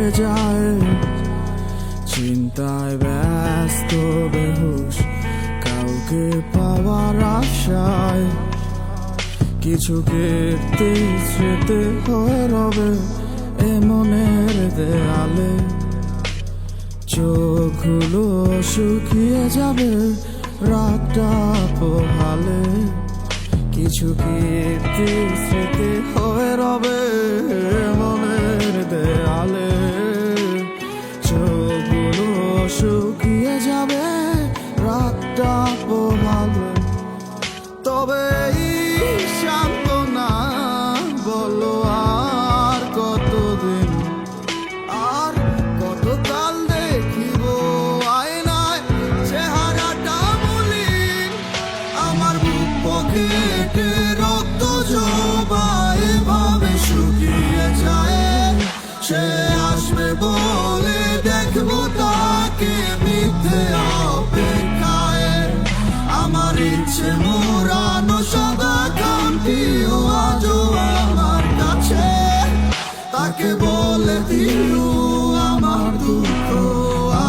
হয়ে যায়, চিন্তায় ব্যস্ত বেহুশ, কাউকে পাওয়ার আশায়। কিছু কীর্তি স্মৃতি হয়ে রবে এ মনের দেয়ালে, চোখগুলো শুকিয়ে যাবে রাতটা পোহালে। কিছু কীর্তি স্মৃতি হয়ে রবে মনের দেয়ালে, চোখগুলো শুকিয়ে যাবে রাতটা পোহালে। তবে এই সান্ত্বনা বলো আর কতদিন, আর কতকাল দেখিব আয়নায় চেহারাটা মলিন। আমার বুক পকেটে রক্ত জবা এভাবে শুকিয়ে যায়, সে আসবে বলে দেখবো তাকে মিথ্যে অপেক্ষায়। আমার ইচ্ছে মোরানো সাদা কান্তিও আজও আমার কাছে, তাকে বলে দিও আমার দুঃখ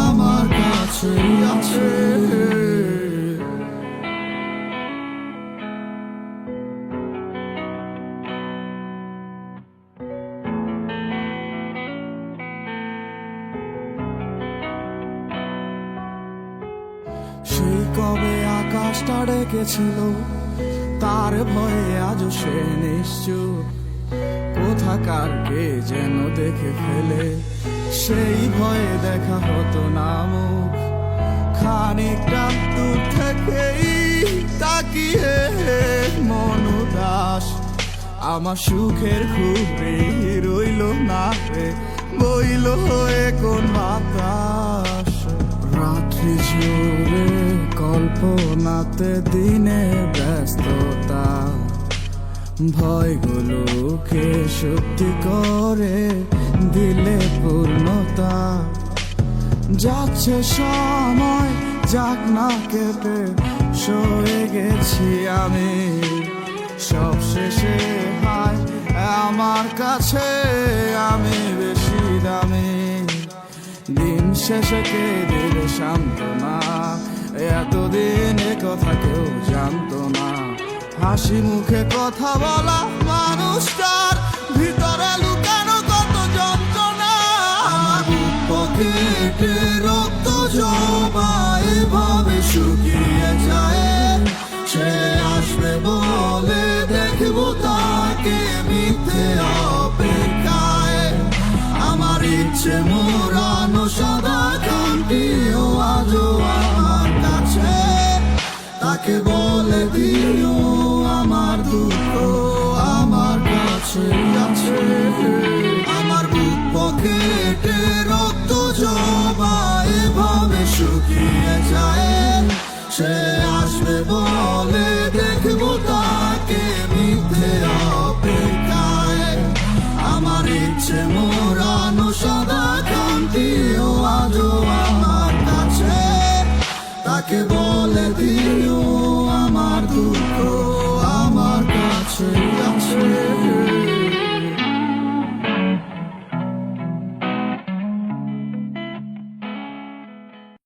আমার কাছে আছে। সেই কবে আকাশটা ডেকেছিল, তার ভয়ে আজ সে নিশ্চুপ। কোথাকার কে যেন দেখে ফেলে, সেই ভয়ে দেখা হতো না মুখ। খানিকটা দূর থেকেই তাকিয়ে মন উদাস, আমার সুখের খুবই রইল না রে, বইল হয়ে কোন বাতাস। রাত্রি জুড়ে কল্পনাতে দিনে ব্যস্ততা, ভয়গুলোকে সত্যি করে দিলে পূর্ণতা। যাচ্ছে সময় যাক না কেটে সয়ে গেছি আমি, সব শেষে হায় আমার কাছে আমি বেশি দামি। দিন শেষে কে দিল সান্ত্বনা, এতদিন এ কথা কেউ জানতো না। হাসি মুখে কথা বলা মানুষটার ভিতরে লুকানো কত যন্ত্রণা। আমার বুক পকেটে রক্ত জমা এভাবে শুকিয়ে যায়, সে আসবে বলে দেখবো তাকে মিথ্যে অপেক্ষায়। আমার ইচ্ছে মোরানো সাদা কান্তিও আজও আমার কাছে, তাকে বলে দিও আমার দুঃখ আমার কাছে আছে। আমার বুক পকেটে রক্ত জমা এভাবে শুকিয়ে যায়, সে আসবে বলে দেখবো তাকে মিথ্যে অপেক্ষায়। আমার ইচ্ছে মোরানো সাদা কান্তিও আজও আমার কাছে, তাকে বলে দিও আমার দুঃখ আমার কাছে আছে।